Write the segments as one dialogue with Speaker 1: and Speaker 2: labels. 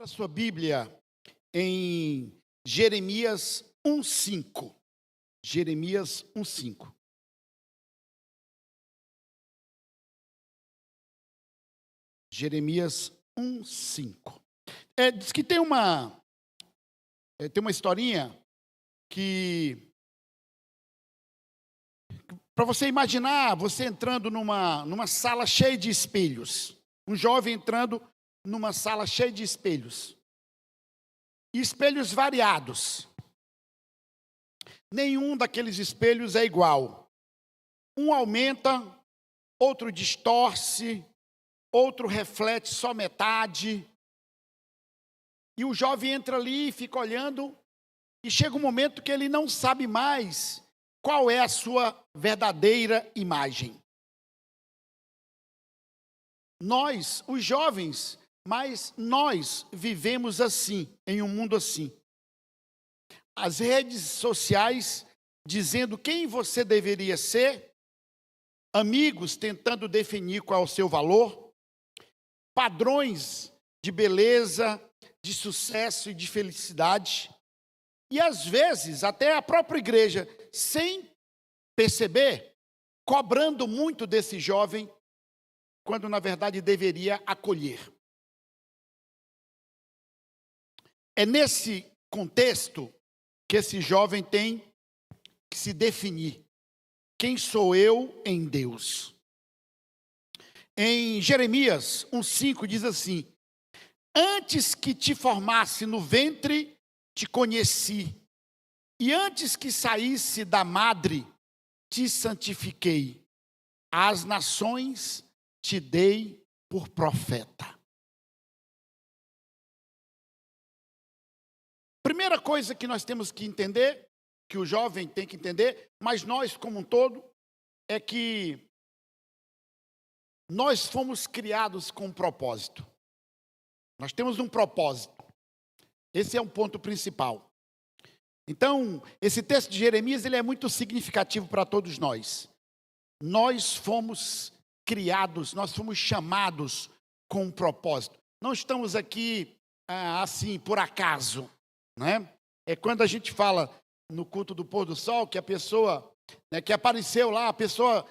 Speaker 1: Abra sua Bíblia em Jeremias 1:5. Jeremias 1:5. Jeremias 1:5. Diz que tem uma historinha que, para você imaginar, você entrando numa sala cheia de espelhos. Um jovem entrando numa sala cheia de espelhos. E espelhos variados. Nenhum daqueles espelhos é igual. Um aumenta, outro distorce, outro reflete só metade. E o jovem entra ali e fica olhando, e chega um momento que ele não sabe mais qual é a sua verdadeira imagem. Nós, os jovens, mas nós vivemos assim, em um mundo assim. As redes sociais dizendo quem você deveria ser, amigos tentando definir qual é o seu valor, padrões de beleza, de sucesso e de felicidade. E às vezes até a própria igreja, sem perceber, cobrando muito desse jovem, quando na verdade deveria acolher. É nesse contexto que esse jovem tem que se definir. Quem sou eu em Deus? Em Jeremias 1:5 diz assim: antes que te formasse no ventre, te conheci, e antes que saísse da madre, te santifiquei. Às nações te dei por profeta. Primeira coisa que nós temos que entender, que o jovem tem que entender, mas nós como um todo, é que nós fomos criados com um propósito. Nós temos um propósito. Esse é um ponto principal. Então, esse texto de Jeremias, ele é muito significativo para todos nós. Nós fomos criados, nós fomos chamados com um propósito. Não estamos aqui assim, por acaso, né? É quando a gente fala no culto do pôr do sol, que a pessoa, né, que apareceu lá, a pessoa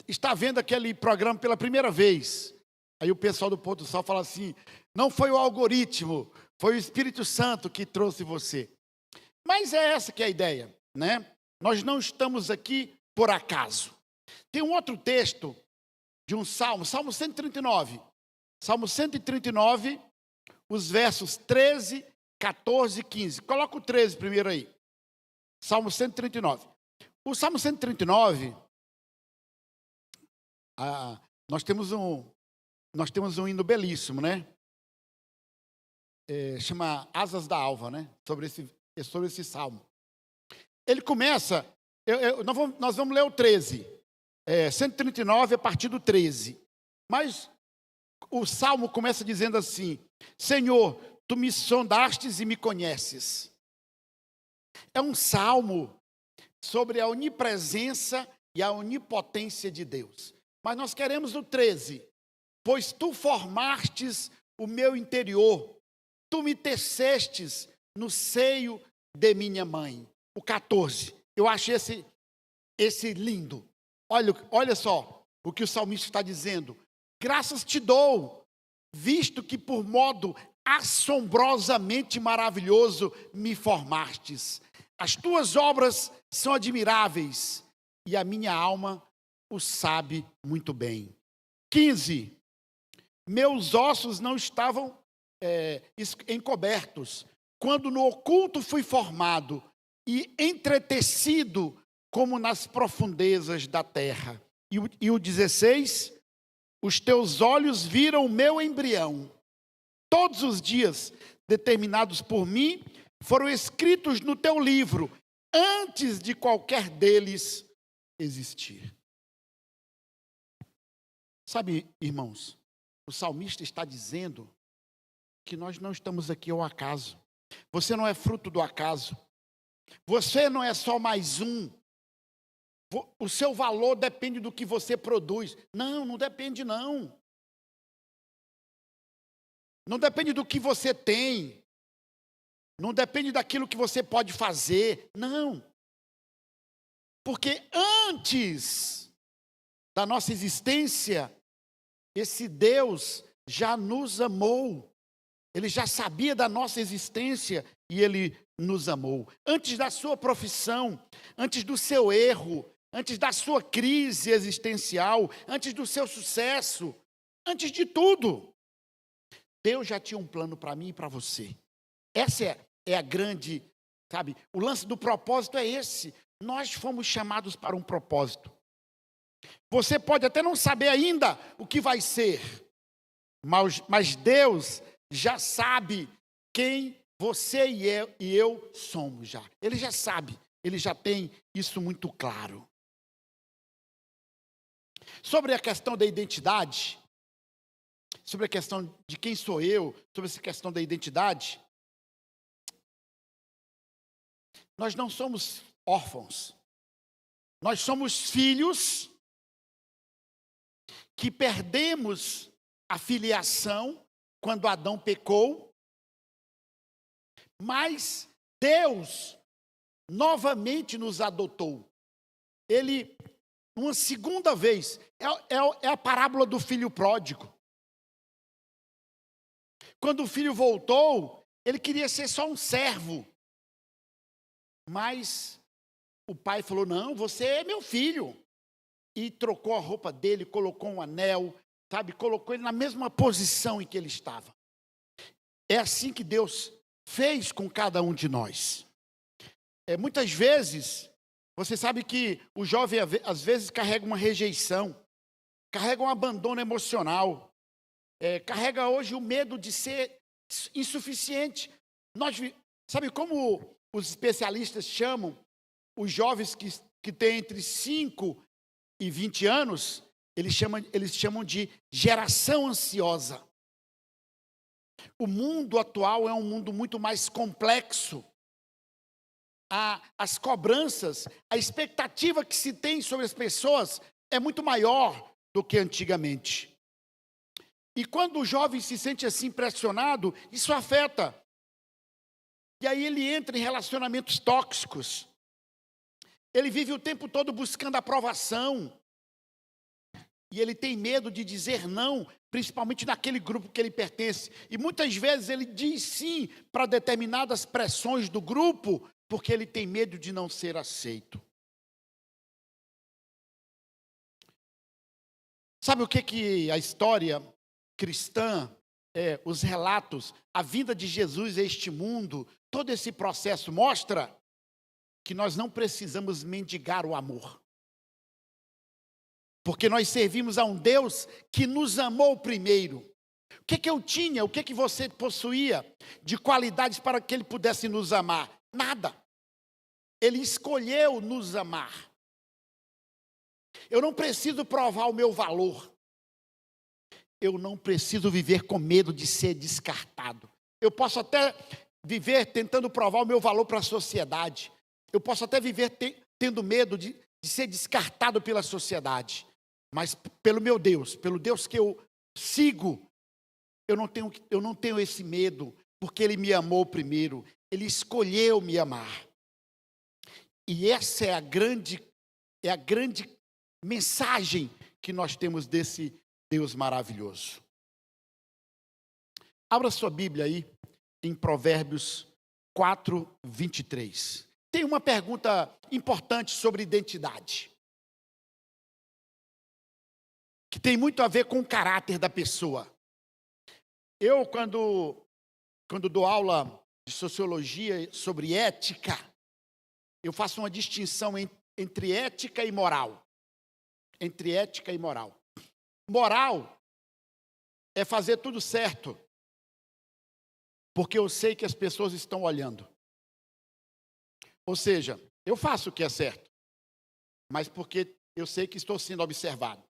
Speaker 1: está vendo aquele programa pela primeira vez. Aí o pessoal do pôr do sol fala assim: não foi o algoritmo, foi o Espírito Santo que trouxe você. Mas é essa que é a ideia, né? Nós não estamos aqui por acaso. Tem um outro texto de um salmo, Salmo 139. Salmo 139, os versos 13, 14 e 15. Coloca o 13 primeiro aí. Salmo 139. O Salmo 139, nós temos um hino belíssimo, né? Chama Asas da Alva, né? Sobre esse salmo. Ele começa, nós vamos ler o 13. 139 a partir do 13. Mas o salmo começa dizendo assim: Senhor, tu me sondastes e me conheces. É um salmo sobre a onipresença e a onipotência de Deus. Mas nós queremos o 13. Pois tu formastes o meu interior, tu me tecestes no seio de minha mãe. O 14. Eu acho esse lindo. Olha só o que o salmista está dizendo. Graças te dou, visto que por modo assombrosamente maravilhoso me formastes. As tuas obras são admiráveis e a minha alma o sabe muito bem. 15. Meus ossos não estavam encobertos, quando no oculto fui formado e entretecido como nas profundezas da terra. E o 16, os teus olhos viram o meu embrião. Todos os dias determinados por mim foram escritos no teu livro, antes de qualquer deles existir. Sabe, irmãos, o salmista está dizendo que nós não estamos aqui ao acaso. Você não é fruto do acaso. Você não é só mais um. O seu valor depende do que você produz. Não depende não. Não depende do que você tem. Não depende daquilo que você pode fazer. Não. Porque antes da nossa existência, esse Deus já nos amou. Ele já sabia da nossa existência e Ele nos amou. Antes da sua profissão, antes do seu erro, antes da sua crise existencial, antes do seu sucesso, antes de tudo, Deus já tinha um plano para mim e para você. Essa é a grande, sabe, o lance do propósito é esse. Nós fomos chamados para um propósito. Você pode até não saber ainda o que vai ser, mas Deus já sabe quem você e eu somos já. Ele já sabe, ele já tem isso muito claro. Sobre a questão da identidade, sobre a questão de quem sou eu, sobre essa questão da identidade, nós não somos órfãos. Nós somos filhos que perdemos a filiação quando Adão pecou, mas Deus novamente nos adotou. Ele, uma segunda vez, é a parábola do filho pródigo. Quando o filho voltou, ele queria ser só um servo. Mas o pai falou, não, você é meu filho. E trocou a roupa dele, colocou um anel, sabe? Colocou ele na mesma posição em que ele estava. É assim que Deus fez com cada um de nós. Muitas vezes, você sabe que o jovem às vezes carrega uma rejeição, carrega um abandono emocional, carrega hoje o medo de ser insuficiente. Sabe como os especialistas chamam os jovens que têm entre 5 e 20 anos? Eles chamam de geração ansiosa. O mundo atual é um mundo muito mais complexo. As cobranças, a expectativa que se tem sobre as pessoas é muito maior do que antigamente. E quando o jovem se sente assim pressionado, isso afeta. E aí ele entra em relacionamentos tóxicos. Ele vive o tempo todo buscando aprovação. E ele tem medo de dizer não, principalmente naquele grupo que ele pertence. E muitas vezes ele diz sim para determinadas pressões do grupo, porque ele tem medo de não ser aceito. Sabe o que a história cristã, os relatos, a vinda de Jesus a este mundo, todo esse processo mostra que nós não precisamos mendigar o amor. Porque nós servimos a um Deus que nos amou primeiro. O que eu tinha, o que você possuía de qualidades para que Ele pudesse nos amar? Nada. Ele escolheu nos amar. Eu não preciso provar o meu valor. Eu não preciso viver com medo de ser descartado. Eu posso até viver tentando provar o meu valor para a sociedade. Eu posso até viver tendo medo de ser descartado pela sociedade. Mas pelo meu Deus, pelo Deus que eu sigo, eu não tenho esse medo, porque Ele me amou primeiro. Ele escolheu me amar. E essa é a grande mensagem que nós temos desse Deus maravilhoso. Abra sua Bíblia aí em Provérbios 4, 23. Tem uma pergunta importante sobre identidade, que tem muito a ver com o caráter da pessoa. Eu, quando dou aula de sociologia sobre ética, eu faço uma distinção entre ética e moral. Entre ética e moral. Moral é fazer tudo certo, porque eu sei que as pessoas estão olhando. Ou seja, eu faço o que é certo, mas porque eu sei que estou sendo observado.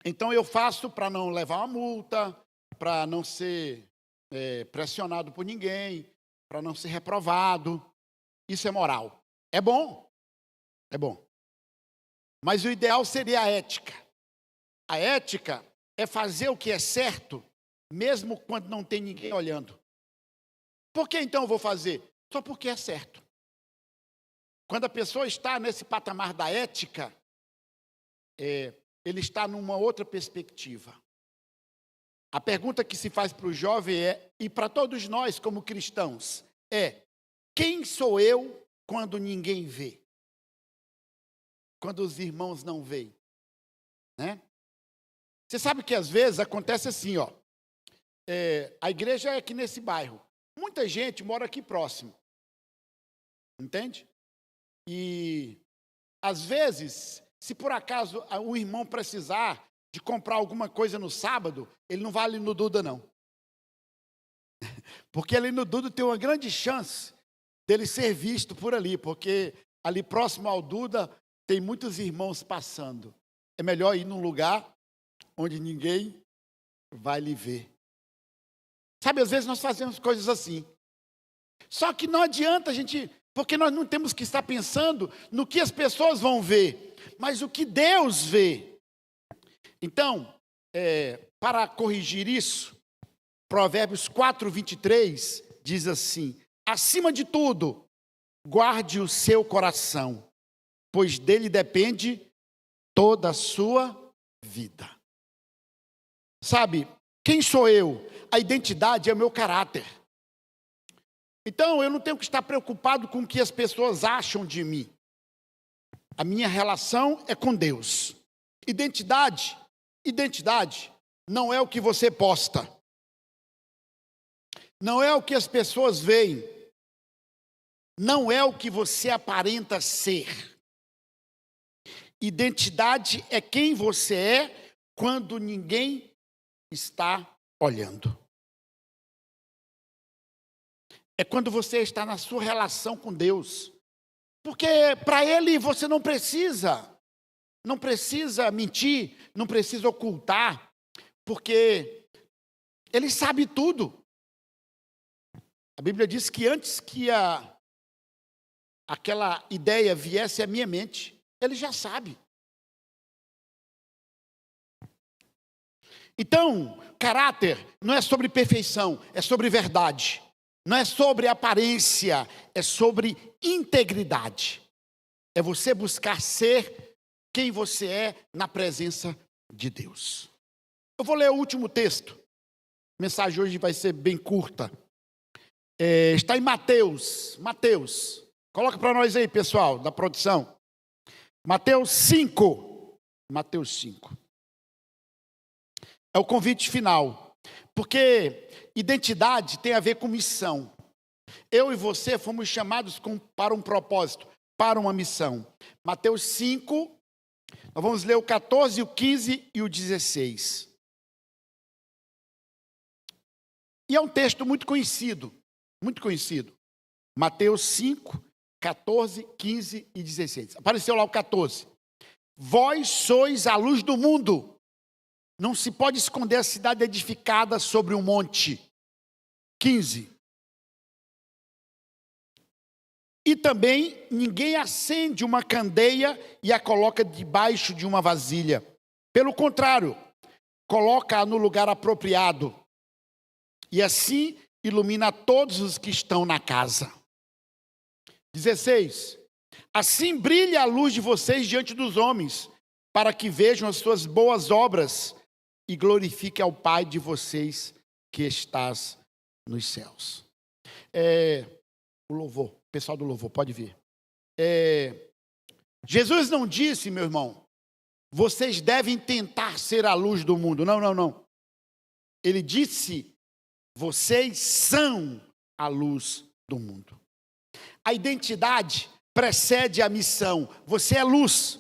Speaker 1: Então eu faço para não levar uma multa, para não ser pressionado por ninguém, para não ser reprovado. Isso é moral. É bom. É bom. Mas o ideal seria a ética. A ética é fazer o que é certo, mesmo quando não tem ninguém olhando. Por que então eu vou fazer? Só porque é certo. Quando a pessoa está nesse patamar da ética, ele está numa outra perspectiva. A pergunta que se faz para o jovem e para todos nós como cristãos, quem sou eu quando ninguém vê? Quando os irmãos não veem, né? Você sabe que às vezes acontece assim, a igreja é aqui nesse bairro. Muita gente mora aqui próximo, entende? E às vezes, se por acaso o irmão precisar de comprar alguma coisa no sábado, ele não vai ali no Duda, não. Porque ali no Duda tem uma grande chance dele ser visto por ali, porque ali próximo ao Duda tem muitos irmãos passando. É melhor ir num lugar onde ninguém vai lhe ver. Sabe, às vezes nós fazemos coisas assim. Só que não adianta a gente, porque nós não temos que estar pensando no que as pessoas vão ver, mas o que Deus vê. Então, para corrigir isso, Provérbios 4:23 diz assim: acima de tudo, guarde o seu coração, pois dele depende toda a sua vida. Sabe, quem sou eu? A identidade é o meu caráter. Então, eu não tenho que estar preocupado com o que as pessoas acham de mim. A minha relação é com Deus. Identidade não é o que você posta. Não é o que as pessoas veem. Não é o que você aparenta ser. Identidade é quem você é quando ninguém está olhando. É quando você está na sua relação com Deus. Porque para Ele você não precisa mentir, não precisa ocultar, porque Ele sabe tudo. A Bíblia diz que antes que aquela ideia viesse à minha mente, Ele já sabe. Então, caráter não é sobre perfeição, é sobre verdade. Não é sobre aparência, é sobre integridade. É você buscar ser quem você é na presença de Deus. Eu vou ler o último texto. A mensagem hoje vai ser bem curta. Está em Mateus. Coloca para nós aí, pessoal, da produção. Mateus 5. É o convite final. Porque identidade tem a ver com missão. Eu e você fomos chamados para um propósito, para uma missão. Mateus 5, nós vamos ler o 14, o 15 e o 16. E é um texto muito conhecido. Mateus 5, 14, 15 e 16. Apareceu lá o 14. Vós sois a luz do mundo. Não se pode esconder a cidade edificada sobre um monte. 15. E também ninguém acende uma candeia e a coloca debaixo de uma vasilha. Pelo contrário, coloca-a no lugar apropriado. E assim ilumina todos os que estão na casa. 16. Assim brilha a luz de vocês diante dos homens, para que vejam as suas boas obras e glorifique ao Pai de vocês que estás nos céus. O louvor, o pessoal do louvor, pode vir. Jesus não disse, meu irmão, vocês devem tentar ser a luz do mundo. Não. Ele disse, vocês são a luz do mundo. A identidade precede a missão. Você é luz.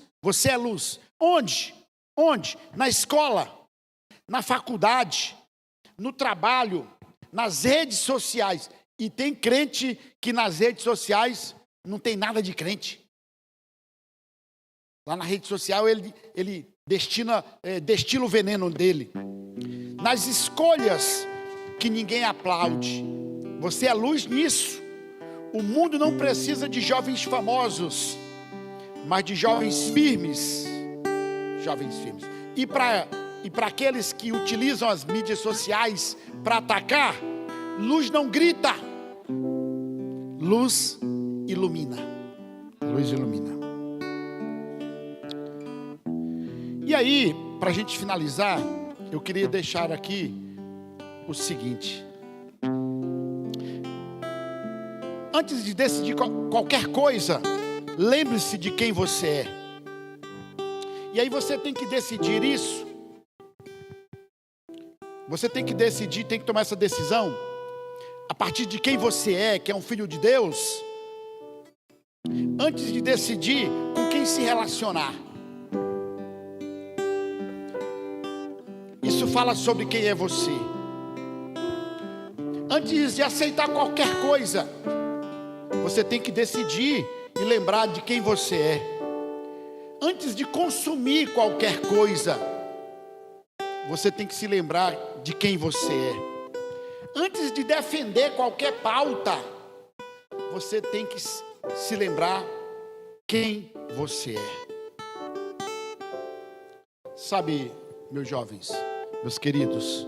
Speaker 1: Onde? Na escola, na faculdade, no trabalho, nas redes sociais. E tem crente que nas redes sociais não tem nada de crente. Lá na rede social ele destila o veneno dele. Nas escolhas que ninguém aplaude. Você é luz nisso. O mundo não precisa de jovens famosos, mas de jovens firmes. E e para aqueles que utilizam as mídias sociais para atacar, luz não grita, luz ilumina. Luz ilumina. E aí, para a gente finalizar, eu queria deixar aqui o seguinte: antes de decidir qualquer coisa, lembre-se de quem você é. E aí você tem que decidir isso. Você tem que decidir, tem que tomar essa decisão a partir de quem você é, que é um filho de Deus, antes de decidir com quem se relacionar. Isso fala sobre quem é você. Antes de aceitar qualquer coisa, você tem que decidir e lembrar de quem você é. Antes de consumir qualquer coisa, você tem que se lembrar de quem você é. Antes de defender qualquer pauta, você tem que se lembrar quem você é. Sabe, meus jovens, meus queridos,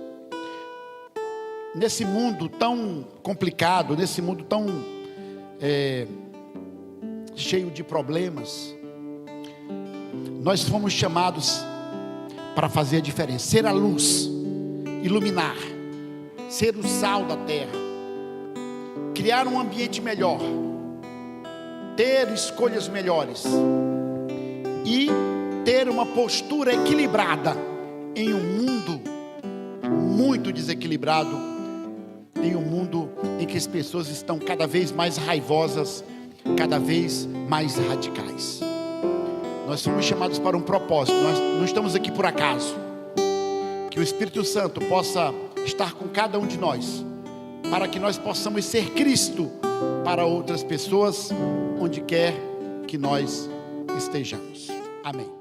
Speaker 1: nesse mundo tão complicado, nesse mundo tão cheio de problemas, nós fomos chamados para fazer a diferença, ser a luz, iluminar, ser o sal da terra, criar um ambiente melhor, ter escolhas melhores e ter uma postura equilibrada em um mundo muito desequilibrado, em um mundo em que as pessoas estão cada vez mais raivosas, cada vez mais radicais. Nós somos chamados para um propósito, nós não estamos aqui por acaso. Que o Espírito Santo possa estar com cada um de nós, para que nós possamos ser Cristo para outras pessoas, onde quer que nós estejamos. Amém.